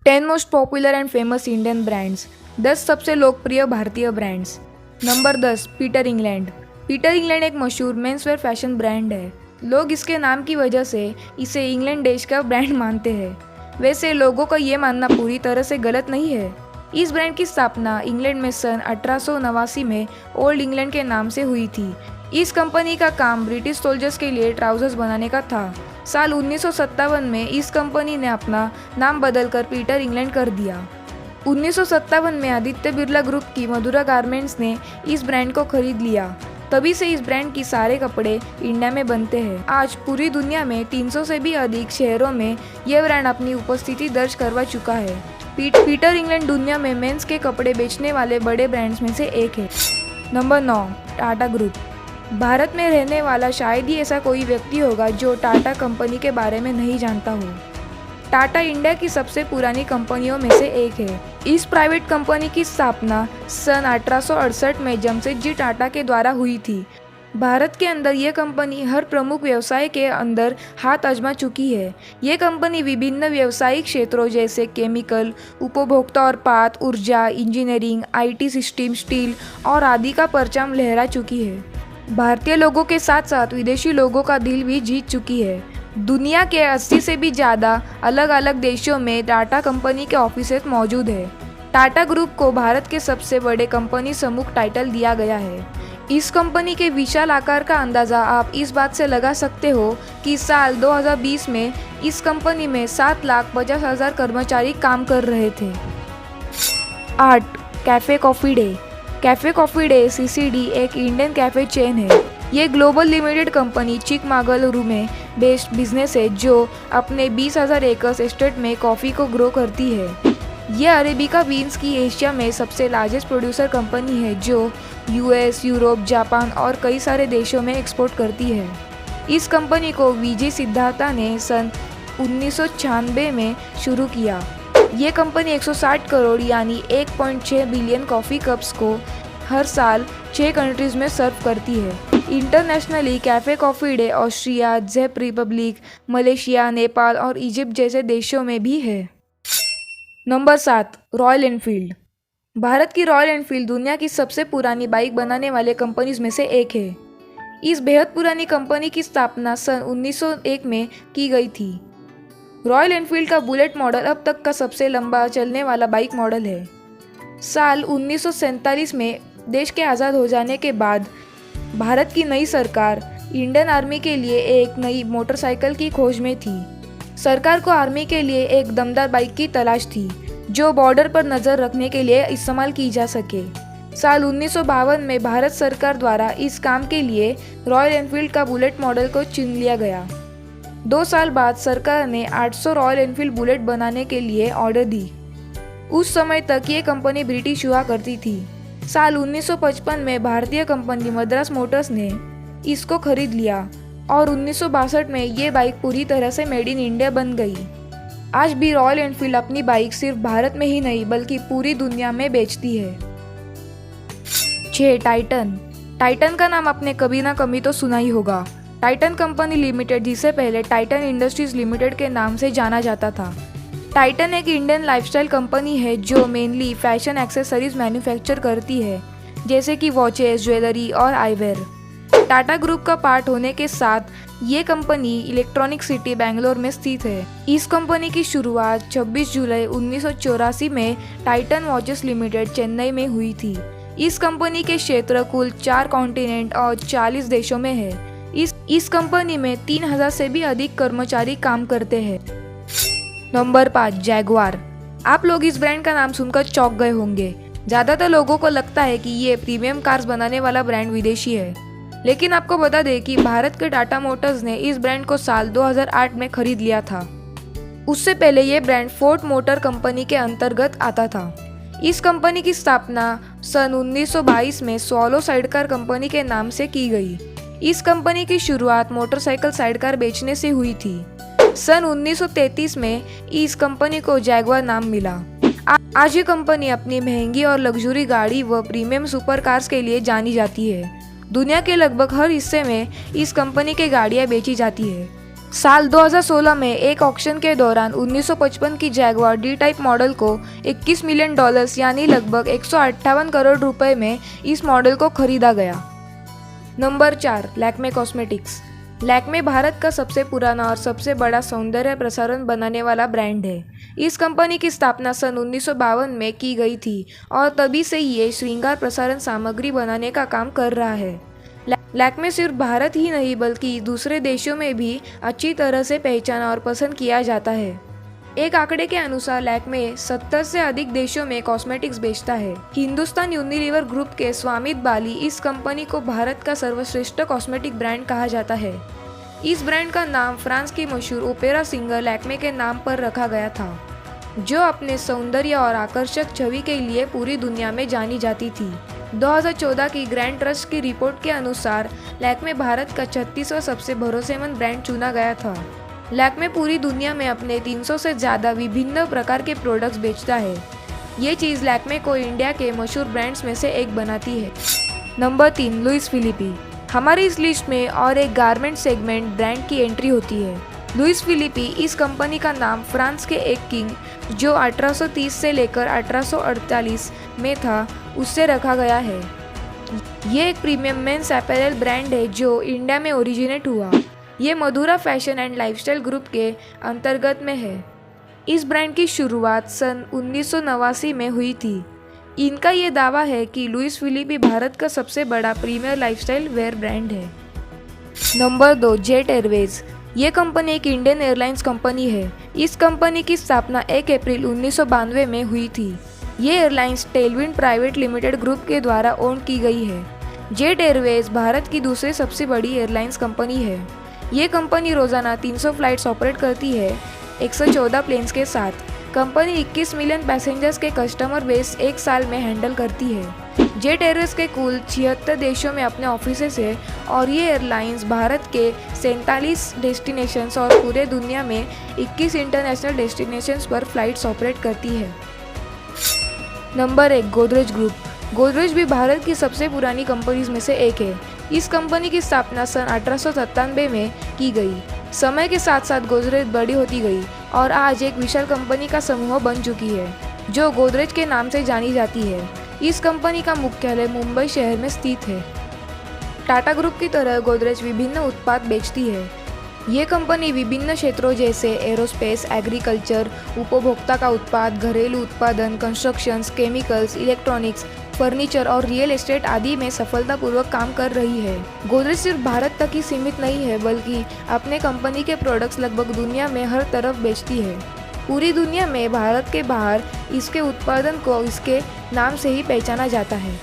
10 most popular and famous Indian brands. 10 सबसे लोकप्रिय भारतीय brands. Number 10, Peter England. Peter England एक मशहूर मेंसवेयर फैशन ब्रांड है। लोग इसके नाम की वजह से इसे इंग्लैंड देश का ब्रांड मानते हैं। वैसे लोगों का ये मानना पूरी तरह से गलत नहीं है। इस ब्रांड की स्थापना इंग्लैंड में सन 1889 में ओल्ड इंग्लैंड के नाम से हुई थी। इस कंपनी का काम ब्रिटिश सोल्जर्स के लिए ट्राउजर्स बनाने का था। साल 1957 में इस कंपनी ने अपना नाम बदलकर पीटर इंग्लैंड कर दिया। 1957 में आदित्य बिरला ग्रुप की मधुरा गारमेंट्स ने इस ब्रांड को खरीद लिया। तभी से इस ब्रांड की सारे कपड़े इंडिया में बनते हैं। आज पूरी दुनिया में 300 से भी अधिक शहरों में यह ब्रांड अपनी उपस्थिति दर्ज करवा चुका है। पीटर इंग्लैंड दुनिया में मेंस के कपड़े बेचने वाले बड़े ब्रांड्स में से एक है। Number 9, Tata group. भारत में रहने वाला शायद ही ऐसा कोई व्यक्ति होगा जो टाटा कंपनी के बारे में नहीं जानता हो। टाटा इंडिया की सबसे पुरानी कंपनियों में से एक है। इस प्राइवेट कंपनी की स्थापना सन 1868 में जमशेदजी टाटा के द्वारा हुई थी। भारत के अंदर यह कंपनी हर प्रमुख व्यवसाय के अंदर हाथ आजमा चुकी है। ये कंपनी विभिन्न व्यावसायिक क्षेत्रों जैसे केमिकल, उपभोक्ता और पात, ऊर्जा, इंजीनियरिंग, IT सिस्टम, स्टील और आदि का परचम लहरा चुकी है। भारतीय लोगों के साथ साथ विदेशी लोगों का दिल भी जीत चुकी है। दुनिया के 80 से भी ज़्यादा अलग अलग देशों में टाटा कंपनी के ऑफिसेज मौजूद है। टाटा ग्रुप को भारत के सबसे बड़े कंपनी समूह टाइटल दिया गया है। इस कंपनी के विशाल आकार का अंदाज़ा आप इस बात से लगा सकते हो कि साल 2020 में इस कंपनी में 7,50,000 कर्मचारी काम कर रहे थे। 8, cafe coffee day. Cafe coffee day CCD एक इंडियन कैफ़े चेन है। ये ग्लोबल लिमिटेड कंपनी चिकमागलुरु में बेस्ड बिजनेस है जो अपने 20,000 एकड़ एस्टेट में कॉफ़ी को ग्रो करती है। यह अरेबिका बीन्स की एशिया में सबसे लार्जेस्ट प्रोड्यूसर कंपनी है जो US, यूरोप, जापान और कई सारे देशों में एक्सपोर्ट करती है। इस कंपनी को विजय सिद्धार्था ने सन 1996 में शुरू किया। ये कंपनी 160 करोड़ यानी 1.6 बिलियन कॉफ़ी कप्स को हर साल 6 कंट्रीज़ में सर्व करती है। Internationally cafe coffee day Austria, चेक रिपब्लिक, मलेशिया, नेपाल और इजिप्ट जैसे देशों में भी है। Number 7, royal Enfield. भारत की रॉयल एनफील्ड दुनिया की सबसे पुरानी बाइक बनाने वाले कंपनीज में से एक है। इस बेहद पुरानी कंपनी की स्थापना सन 1901 में की गई थी। रॉयल एनफील्ड का बुलेट मॉडल अब तक का सबसे लंबा चलने वाला बाइक मॉडल है। साल 1947 में देश के आज़ाद हो जाने के बाद भारत की नई सरकार इंडियन आर्मी के लिए एक नई मोटरसाइकिल की खोज में थी। सरकार को आर्मी के लिए एक दमदार बाइक की तलाश थी जो बॉर्डर पर नज़र रखने के लिए इस्तेमाल की जा सके। साल 1952 में भारत सरकार द्वारा इस काम के लिए रॉयल एनफील्ड का बुलेट मॉडल को चुन लिया गया। 2 साल बाद सरकार ने 800 रॉयल एनफील्ड बुलेट बनाने के लिए ऑर्डर दी। उस समय तक ये कंपनी ब्रिटिश हुआ करती थी। साल 1955 में भारतीय कंपनी मद्रास मोटर्स ने इसको खरीद लिया और 1962 में ये बाइक पूरी तरह से मेड इन इंडिया बन गई। आज भी रॉयल एनफील्ड अपनी बाइक सिर्फ भारत में ही नहीं बल्कि पूरी दुनिया में बेचती है। 6, टाइटन। टाइटन का नाम आपने कभी ना कभी तो सुना ही होगा। टाइटन कंपनी लिमिटेड, जिसे पहले टाइटन इंडस्ट्रीज लिमिटेड के नाम से जाना जाता था। टाइटन एक इंडियन लाइफस्टाइल कंपनी है जो मेनली फैशन एक्सेसरीज मैन्युफैक्चर करती है जैसे कि वॉचेस, ज्वेलरी और आईवेयर। टाटा ग्रुप का पार्ट होने के साथ ये कंपनी इलेक्ट्रॉनिक सिटी बेंगलोर में स्थित है। इस कंपनी की शुरुआत 26 जुलाई 1984 में टाइटन वॉचेस लिमिटेड चेन्नई में हुई थी। इस कंपनी के क्षेत्र कुल 4 कॉन्टिनेंट और 40 देशों में है। इस कंपनी में 3,000 से भी अधिक कर्मचारी काम करते हैं। Number 5, Jaguar. आप लोग इस ब्रांड का नाम सुनकर चौंक गए होंगे। ज़्यादातर लोगों को लगता है कि ये प्रीमियम कार्स बनाने वाला ब्रांड विदेशी है, लेकिन आपको बता दें कि भारत के टाटा मोटर्स ने इस ब्रांड को साल 2008 में खरीद लिया था। उससे पहले ये ब्रांड फोर्ड मोटर कंपनी के अंतर्गत आता था। इस कंपनी की स्थापना सन 1922 में सोलो साइडकार कंपनी के नाम से की गई। इस कंपनी की शुरुआत मोटरसाइकिल साइडकार बेचने से हुई थी। सन 1933 में इस कंपनी को जैगुआर नाम मिला। आज ये कंपनी अपनी महंगी और लग्जरी गाड़ी व प्रीमियम सुपर कार्स के लिए जानी जाती है। दुनिया के लगभग हर हिस्से में इस कंपनी की गाड़ियां बेची जाती है। साल 2016 में एक ऑक्शन के दौरान 1955 की जैगवार डी टाइप मॉडल को $21 मिलियन यानी लगभग 158 करोड़ रुपए में इस मॉडल को खरीदा गया। Number 4, Lakme cosmetics. लैक्मे भारत का सबसे पुराना और सबसे बड़ा सौंदर्य प्रसारण बनाने वाला ब्रांड है। इस कंपनी की स्थापना सन 1952 में की गई थी और तभी से ये श्रृंगार प्रसारण सामग्री बनाने का काम कर रहा है। लैक्मे सिर्फ भारत ही नहीं बल्कि दूसरे देशों में भी अच्छी तरह से पहचाना और पसंद किया जाता है। एक आंकड़े के अनुसार लैक्मे 70 से अधिक देशों में कॉस्मेटिक्स बेचता है। हिंदुस्तान यूनिलीवर ग्रुप के स्वामित्व वाली इस कंपनी को भारत का सर्वश्रेष्ठ कॉस्मेटिक ब्रांड कहा जाता है। इस ब्रांड का नाम फ्रांस की मशहूर ओपेरा सिंगर लैक्मे के नाम पर रखा गया था, जो अपने सौंदर्य और आकर्षक छवि के लिए पूरी दुनिया में जानी जाती थी। 2014 की ग्रैंड ट्रस्ट की रिपोर्ट के अनुसार लैक्मे भारत का 36वां सबसे भरोसेमंद ब्रांड चुना गया था। लैक्मे पूरी दुनिया में अपने 300 से ज़्यादा विभिन्न प्रकार के प्रोडक्ट्स बेचता है। ये चीज़ लैक्मे को इंडिया के मशहूर ब्रांड्स में से एक बनाती है। Number 3, Louis Philippe. हमारी इस लिस्ट में और एक गारमेंट सेगमेंट ब्रांड की एंट्री होती है। लुइस फिलिपी इस कंपनी का नाम फ्रांस के एक किंग जो 1830 से लेकर 1848 में था उससे रखा गया है। ये एक प्रीमियम मेंस अपैरल ब्रांड है जो इंडिया में ओरिजिनेट हुआ। ये मधुरा फैशन एंड लाइफस्टाइल ग्रुप के अंतर्गत में है। इस ब्रांड की शुरुआत सन 1989 में हुई थी। इनका ये दावा है कि लुइस फिलिपी भारत का सबसे बड़ा प्रीमियर लाइफस्टाइल वेयर ब्रांड है। Number 2, jet Airways. ये कंपनी एक इंडियन एयरलाइंस कंपनी है। इस कंपनी की स्थापना 1 अप्रैल 1992 में हुई थी। ये airlines Tailwind private limited group के द्वारा ओन की गई है। जेट एयरवेज भारत की दूसरी सबसे बड़ी एयरलाइंस कंपनी है। ये कंपनी रोज़ाना 300 फ्लाइट्स ऑपरेट करती है 114 प्लेन्स के साथ। कंपनी 21 मिलियन पैसेंजर्स के कस्टमर बेस एक साल में हैंडल करती है। जेट एयरवेज के कुल 76 देशों में अपने ऑफिसेस है और ये एयरलाइंस भारत के 47 डेस्टिनेशंस और पूरे दुनिया में 21 इंटरनेशनल डेस्टिनेशंस पर फ्लाइट्स ऑपरेट करती है। Number 1, Godrej group. गोदरेज भी भारत की सबसे पुरानी कंपनीज में से एक है। इस कंपनी की स्थापना सन 1897 में की गई। समय के साथ साथ गोदरेज बड़ी होती गई और आज एक विशाल कंपनी का समूह बन चुकी है जो गोदरेज के नाम से जानी जाती है। इस कंपनी का मुख्यालय मुंबई शहर में स्थित है। टाटा ग्रुप की तरह गोदरेज विभिन्न उत्पाद बेचती है। ये कंपनी विभिन्न क्षेत्रों जैसे एरोस्पेस, एग्रीकल्चर, उपभोक्ता का उत्पाद, घरेलू उत्पादन, कंस्ट्रक्शंस, केमिकल्स, इलेक्ट्रॉनिक्स, फर्नीचर और रियल एस्टेट आदि में सफलतापूर्वक काम कर रही है। गोदरेज सिर्फ भारत तक ही सीमित नहीं है बल्कि अपने कंपनी के प्रोडक्ट्स लगभग दुनिया में हर तरफ बेचती है। पूरी दुनिया में भारत के बाहर इसके उत्पादन को इसके नाम से ही पहचाना जाता है।